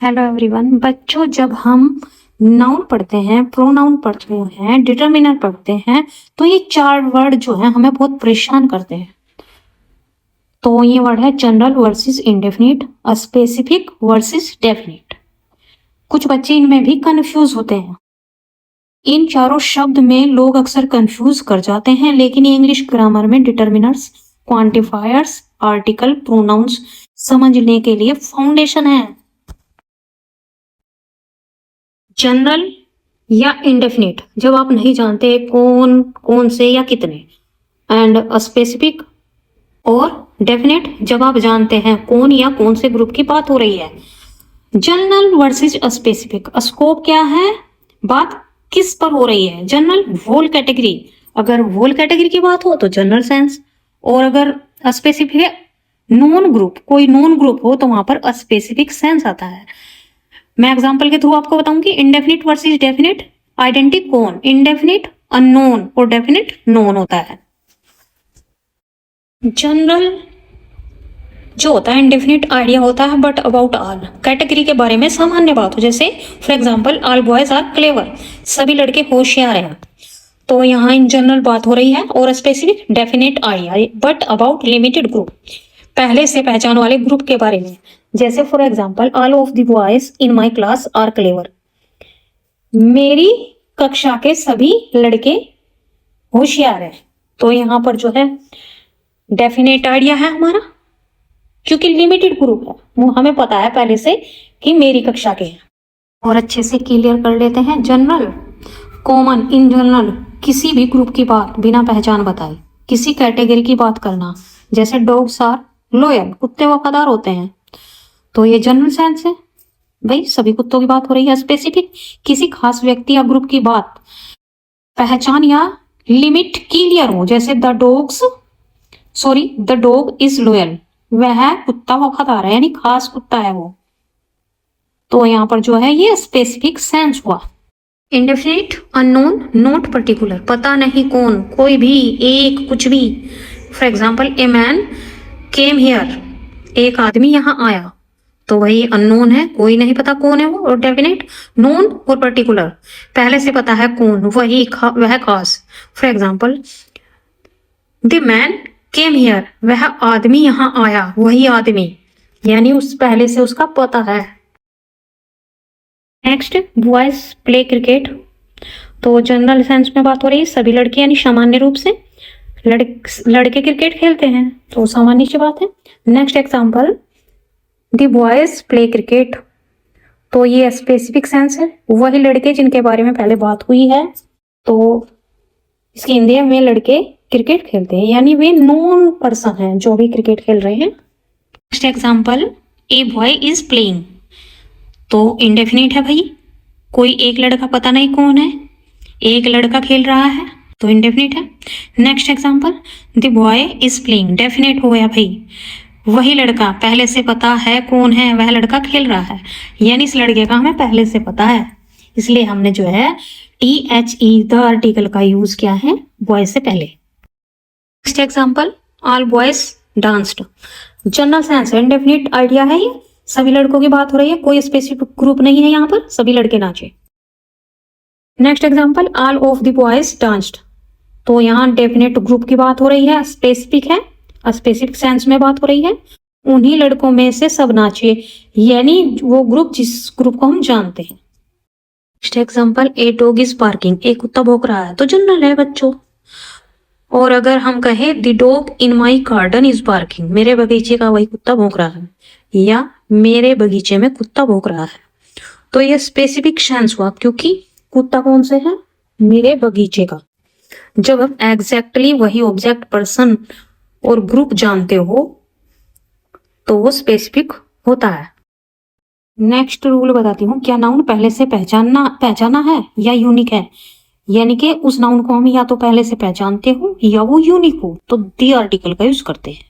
Hello everyone. बच्चों, जब हम नाउन पढ़ते हैं, प्रोनाउन पढ़ते हैं, डिटरमिनर पढ़ते हैं, तो ये चार वर्ड जो है हमें बहुत परेशान करते हैं। तो ये वर्ड है general versus indefinite, specific versus definite. कुछ बच्चे इनमें भी कंफ्यूज होते हैं। इन चारों शब्द में लोग अक्सर कंफ्यूज कर जाते हैं, लेकिन ये इंग्लिश ग्रामर में डिटरमिनर्स, क्वांटिफायर्स, आर्टिकल, प्रोनाउंस समझने के लिए फाउंडेशन है। जनरल या इंडेफिनिट जब आप नहीं जानते कौन कौन से या कितने, एंड स्पेसिफिक और डेफिनेट जब आप जानते हैं कौन या कौन से ग्रुप की बात हो रही है। जनरल वर्सेस स्पेसिफिक, स्कोप क्या है, बात किस पर हो रही है। जनरल होल कैटेगरी, अगर होल कैटेगरी की बात हो तो जनरल सेंस, और अगर स्पेसिफिक है नॉन ग्रुप, कोई नॉन ग्रुप हो तो वहां पर स्पेसिफिक सेंस आता है। मैं एग्जांपल के थ्रू आपको बताऊंगी। इंडेफिनिट वर्सेस डेफिनिट, आइडेंटिटी कौन, इंडेफिनिट अननोन और डेफिनिट नोन होता है। जनरल जो होता है इंडेफिनिट आइडिया होता है, बट अबाउट ऑल, कैटेगरी के बारे में सामान्य बात हो। जैसे for example all boys are clever, सभी लड़के होशियार हैं। तो यहाँ इन जनरल बात हो रही है। और specific definite idea but about limited group, पहले से पहचान वाले ग्रुप के बारे में। जैसे for example all of the boys in my class are clever, मेरी कक्षा के सभी लड़के होशियार हैं। तो यहाँ पर जो है डेफिनेट आइडिया है हमारा, क्योंकि लिमिटेड ग्रुप है, वो हमें पता है पहले से कि मेरी कक्षा के हैं। और अच्छे से क्लियर कर लेते हैं। जनरल कॉमन, इन जनरल किसी भी ग्रुप की बात बिना पहचान बताए, किसी कैटेगरी की बात करना। जैसे डॉग्स आर लॉयल, कुत्ते वफादार होते हैं, तो ये जनरल सेंस है, भाई सभी कुत्तों की बात हो रही है। स्पेसिफिक किसी खास व्यक्ति या ग्रुप की बात, पहचान या लिमिट क्लियर हो। जैसे द डॉग इज लॉयल, वह कुत्ता वफादार है, यानी खास कुत्ता है वो। तो यहाँ पर जो है ये स्पेसिफिक सेंस हुआ। इंडेफिनिट अननोन, नॉट पर्टिकुलर, पता नहीं कौन, कोई भी, एक, कुछ भी। For example a man came here, एक आदमी यहाँ आया, तो वही अननोन है, कोई नहीं पता कौन है वो। और डेफिनेट नोन और पर्टिकुलर, पहले से पता है कौन, वह खास। For example the man came here, वह आदमी यहाँ आया, वही आदमी, यानी उस पहले से उसका पता है। नेक्स्ट बॉयज प्ले क्रिकेट, तो जनरल सेंस में बात हो रही है, सभी लड़के यानी सामान्य रूप से लड़के क्रिकेट खेलते हैं, तो सामान्य सी बात है। Next example the boys play cricket, तो ये स्पेसिफिक सेंस है, वही लड़के जिनके बारे में पहले बात हुई है, तो इसकी हिंदी में लड़के क्रिकेट खेलते हैं, यानी वे नॉन पर्सन हैं जो भी क्रिकेट खेल रहे हैं। Next example a boy is playing, तो इंडेफिनिट है भाई, कोई एक लड़का पता नहीं कौन है, एक लड़का खेल रहा है, तो इंडेफिनिट है। Next example the boy is playing, definite हो गया भाई, वही लड़का, पहले से पता है कौन है, वह लड़का खेल रहा है, यानी इस लड़के का हमें पहले से पता है, इसलिए हमने जो है THE द आर्टिकल का यूज किया है बॉय से पहले। Next example all boys danced, general sense, indefinite idea है, ये सभी लड़कों की बात हो रही है, कोई स्पेसिफिक ग्रुप नहीं है यहाँ पर, सभी लड़के नाचे। Next example all of the boys danced, तो यहाँ डेफिनेट ग्रुप की बात हो रही है, स्पेसिफिक है, स्पेसिफिक सेंस में बात हो रही है, उन्हीं लड़कों में से सब नाचे, यानी वो ग्रुप जिस ग्रुप को हम जानते हैं। Next example a dog is barking, एक कुत्ता भौंक रहा है, तो जनरल है बच्चों। और अगर हम कहें the dog in my garden is barking, मेरे बगीचे का वही कुत्ता भौंक रहा है, या मेरे बगीचे में कुत्ता भौंक रहा है, तो ये स्पेसिफिक सेंस हुआ, क्योंकि कुत्ता कौन से है, मेरे बगीचे का। जब हम एग्जैक्टली वही ऑब्जेक्ट, पर्सन और ग्रुप जानते हो तो वो स्पेसिफिक होता है। नेक्स्ट रूल बताती हूँ, क्या नाउन पहले से पहचाना है या यूनिक है, यानी कि उस नाउन को हम या तो पहले से पहचानते हो या वो यूनिक हो, तो दी आर्टिकल का यूज करते हैं।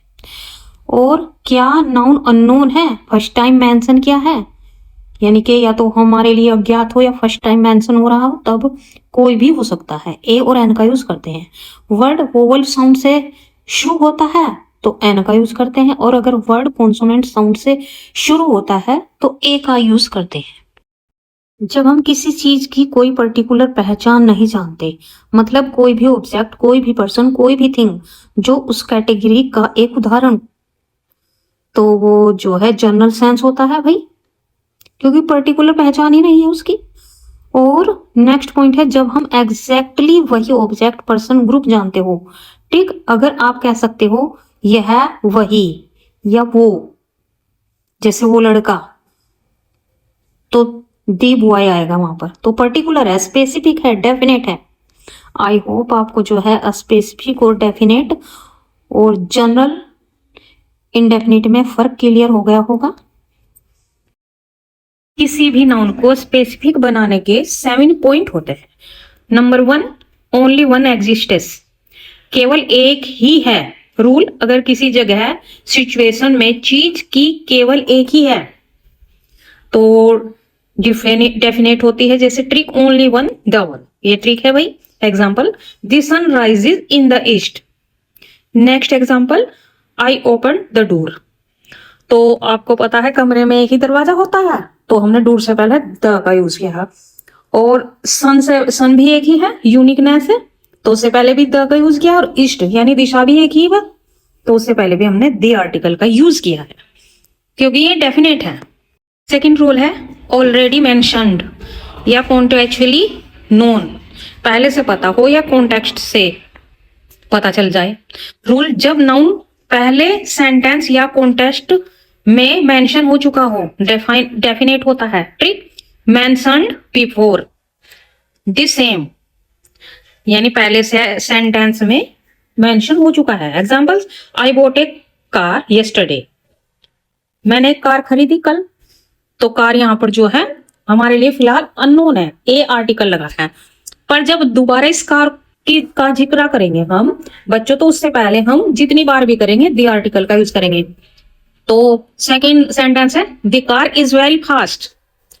और क्या नाउन अननोन है, फर्स्ट टाइम मेंशन किया है, यानी कि या तो हमारे लिए अज्ञात हो या फर्स्ट टाइम मेंशन हो रहा हो, तब कोई भी हो सकता है। ए और एन का यूज करते हैं। वर्ड वोवल साउंड से शुरू होता है तो एन का यूज करते हैं, और अगर वर्ड कॉन्सोनेंट साउंड से शुरू होता है तो ए का यूज करते हैं। जब हम किसी चीज की कोई पर्टिकुलर पहचान नहीं जानते, मतलब कोई भी ऑब्जेक्ट, कोई भी पर्सन, कोई भी थिंग जो उस कैटेगरी का एक उदाहरण, तो वो जो है जनरल सेंस होता है भाई, क्योंकि पर्टिकुलर पहचान ही नहीं है उसकी। और नेक्स्ट पॉइंट है जब हम एग्जैक्टली वही ऑब्जेक्ट, पर्सन, ग्रुप जानते हो। ठीक, अगर आप कह सकते हो यह वही या वो, जैसे वो लड़का, तो दी बॉय आएगा वहां पर, तो पर्टिकुलर है, स्पेसिफिक है, डेफिनेट है। आई होप आपको जो है स्पेसिफिक और डेफिनेट और जनरल इंडेफिनिट में फर्क क्लियर हो गया होगा। किसी भी नाउन को स्पेसिफिक बनाने के 7 पॉइंट होते हैं। नंबर 1, ओनली वन एग्जिस्टेंस, केवल एक ही है। रूल, अगर किसी जगह सिचुएशन में चीज की केवल एक ही है तो डेफिनेट होती है। जैसे trick, only one the one, ये ट्रिक है भाई। Example, the sun rises in the east. Next example, I open the door. तो आपको पता है कमरे में एक ही दरवाजा होता है, तो हमने डोर से पहले द का यूज किया है। और सन भी एक ही है, यूनिकनेस है, तो उससे पहले भी द का यूज किया। और ईस्ट यानी दिशा भी एक ही है, तो उससे पहले भी हमने द आर्टिकल का यूज किया है, क्योंकि ये डेफिनेट है। सेकेंड रूल है ऑलरेडी मेंशन्ड या कॉन्टेक्चुअली नोन, पहले से पता हो या कॉन्टेक्स्ट से पता चल जाए। रूल, जब नाउन पहले सेंटेंस या कॉन्टेक्स्ट में मेंशन हो चुका हो, डेफिनेट होता है। Trick, mentioned before the same, यानी पहले से सेंटेंस में मेंशन हो चुका है। Examples, I bought A car yesterday, मैंने एक कार खरीदी कल। तो कार यहाँ पर जो है हमारे लिए फिलहाल अननोन है, ए आर्टिकल लगा है। पर जब दोबारा इस कार का जिक्र करेंगे हम बच्चों, तो उससे पहले हम जितनी बार भी करेंगे द आर्टिकल का यूज करेंगे। तो सेकेंड सेंटेंस है the car is very fast,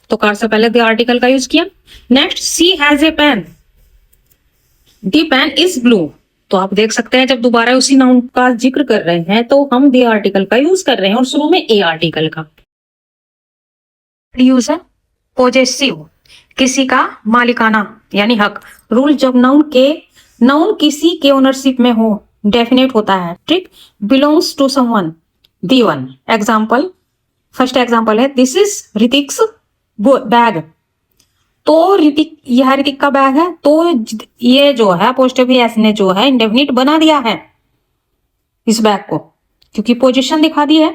तो कार से पहले द आर्टिकल का यूज किया। Next, she has a pen, the pen is blue. तो आप देख सकते हैं जब दोबारा उसी नाउन का जिक्र कर रहे हैं तो हम द आर्टिकल का यूज कर रहे हैं और शुरू में ए आर्टिकल का यूज है। पोजेसिव, किसी का मालिकाना यानी हक। रूल, जब नाउन किसी के ओनरशिप में हो, डेफिनेट होता है। Trick, belongs to someone, the one. Example, first example है दिस इज ऋतिक्स बैग, तो यह ऋतिक का बैग है, तो ये जो है अपोस्ट्रोफी एस ने जो है इंडेफिनिट बना दिया है इस बैग को, क्योंकि पोजीशन दिखा दी है।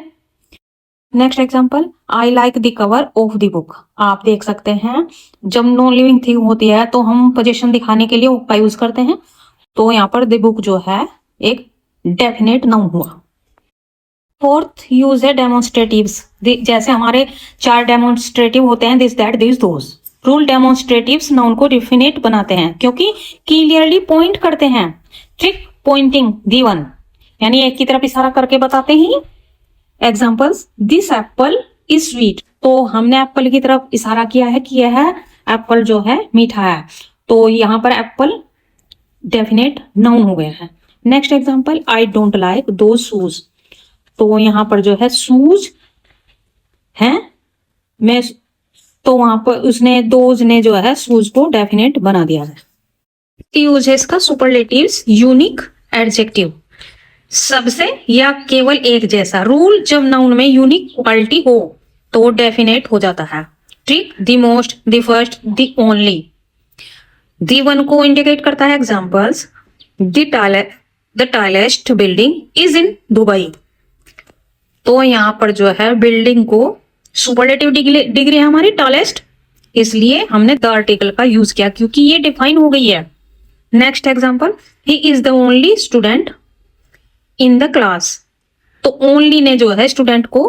Next example, I like the cover of the book. आप देख सकते हैं जब नॉन लिविंग थिंग होती है तो हम पोजीशन दिखाने के लिए ऑफ का यूज करते हैं, तो यहाँ पर द बुक जो है एक डेफिनेट नाउन हुआ। फोर्थ यूज है डेमोन्स्ट्रेटिव्स, जैसे हमारे 4 डेमोन्स्ट्रेटिव होते हैं, this that this those. Rule, demonstratives noun को डेफिनेट बनाते हैं क्योंकि क्लियरली पॉइंट करते हैं। ट्रिक, पॉइंटिंग दी वन, यानी एक की तरफ इशारा करके बताते ही। Examples, this apple is sweet, तो हमने एप्पल की तरफ इशारा किया है कि यह एप्पल जो है मीठा है, तो यहाँ पर एप्पल डेफिनेट नाउन हो गया है। Next example, I don't like दो शूज, तो यहाँ पर जो है शूज है मैं, तो वहां पर उसने दोज ने जो है शूज को डेफिनेट बना दिया है। यूज है इसका सुपरलेटिव्स, यूनिक, एडजेक्टिव, सबसे या केवल एक जैसा। रूल, जब नाउन में यूनिक क्वालिटी हो तो डेफिनेट हो जाता है। Trick, the most, the first, the only. The one को इंडिकेट करता है। Examples, the tallest building is in Dubai, तो यहाँ पर जो है बिल्डिंग को सुपरलेटिव डिग्री है हमारी टॉलेस्ट, इसलिए हमने द आर्टिकल का यूज किया क्योंकि ये डिफाइन हो गई है। Next example, he is the only student in the class, तो ओनली ने जो है स्टूडेंट को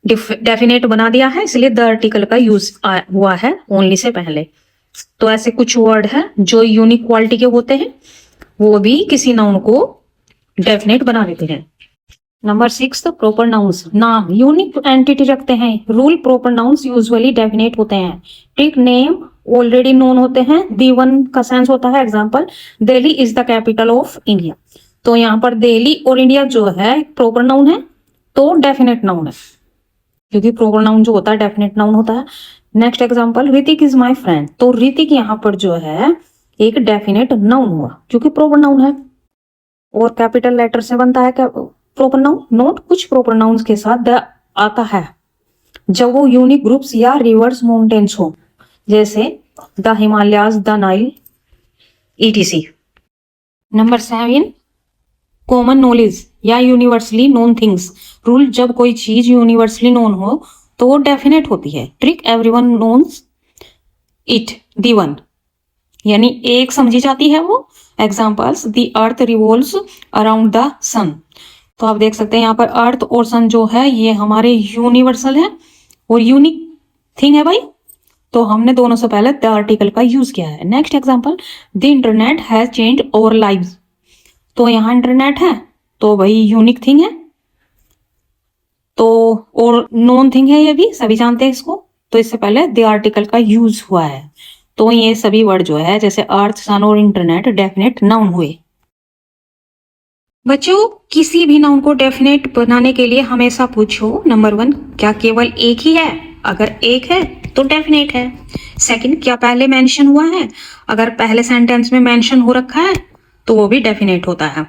डेफिनेट बना दिया है, इसलिए द आर्टिकल का यूज हुआ है ओनली से पहले। तो ऐसे कुछ वर्ड है जो यूनिक क्वालिटी के होते हैं, वो भी किसी नाउन को डेफिनेट बना देते हैं। नंबर 6, प्रॉपर नाउन्स, नाम यूनिक एंटिटी रखते हैं। Rule, proper nouns usually definite होते हैं। टिक, नेम ऑलरेडी नोन होते हैं, दी वन का सेंस होता है। Example, Delhi is the capital of India, तो यहाँ पर दिल्ली और इंडिया जो है प्रॉपर नाउन है, तो डेफिनेट नाउन है, क्योंकि प्रॉपर नाउन जो होता है डेफिनेट नाउन होता है। Next example, Hrithik is my friend, तो ऋतिक यहाँ पर जो है एक डेफिनेट नाउन हुआ क्योंकि प्रॉपर नाउन है। और कैपिटल लेटर से बनता है क्या प्रॉपर नाउन? नोट, कुछ प्रॉपर नाउन्स के साथ द आता है जब वो यूनिक ग्रुप्स या रिवर्स माउंटेन्स हो, जैसे the Himalayas, the Nile, etc. Number 7, common knowledge या यूनिवर्सली नोन थिंग्स। रूल, जब कोई चीज यूनिवर्सली नोन हो तो वो डेफिनेट होती है। Trick, everyone knows it, the one, यानी एक समझी जाती है वो। Examples, the earth revolves around the sun. तो आप देख सकते हैं यहाँ पर अर्थ और सन जो है ये हमारे यूनिवर्सल है और यूनिक थिंग है भाई, तो हमने दोनों से पहले द आर्टिकल का यूज किया है। Next example, the internet has changed our lives. तो यहाँ इंटरनेट है तो भाई यूनिक थिंग है, तो और नॉन थिंग है, ये भी सभी जानते हैं इसको, तो इससे पहले द आर्टिकल का यूज हुआ है। तो ये सभी वर्ड जो है जैसे अर्थ, सन और इंटरनेट डेफिनेट नाउन हुए। बच्चों, किसी भी नाउन को डेफिनेट बनाने के लिए हमेशा पूछो, नंबर 1, क्या केवल एक ही है? अगर एक है तो डेफिनेट है। सेकंड, क्या पहले मेंशन हुआ है? अगर पहले सेंटेंस में मेंशन हो रखा है तो वो भी डेफिनेट होता है।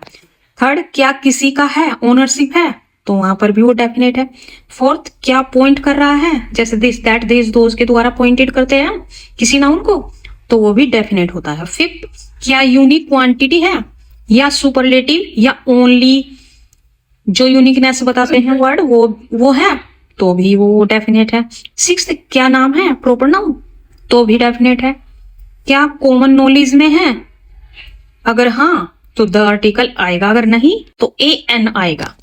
थर्ड, क्या किसी का है, ओनरशिप है, तो वहां पर भी वो डेफिनेट है। फोर्थ, क्या पॉइंट कर रहा है, जैसे दिस, दैट, दिस, दोज के द्वारा पॉइंटेड करते हैं किसी नाउन को, तो वो भी डेफिनेट होता है। फिफ्थ, क्या यूनिक क्वांटिटी है या सुपरलेटिव या ओनली, जो यूनिकनेस बताते हैं वर्ड वो है, तो भी वो डेफिनेट है। सिक्स्थ, क्या नाम है, प्रॉपर नाउन, तो भी डेफिनेट है। क्या कॉमन नॉलेज में है? अगर हाँ तो द आर्टिकल आएगा, अगर नहीं तो AN आएगा।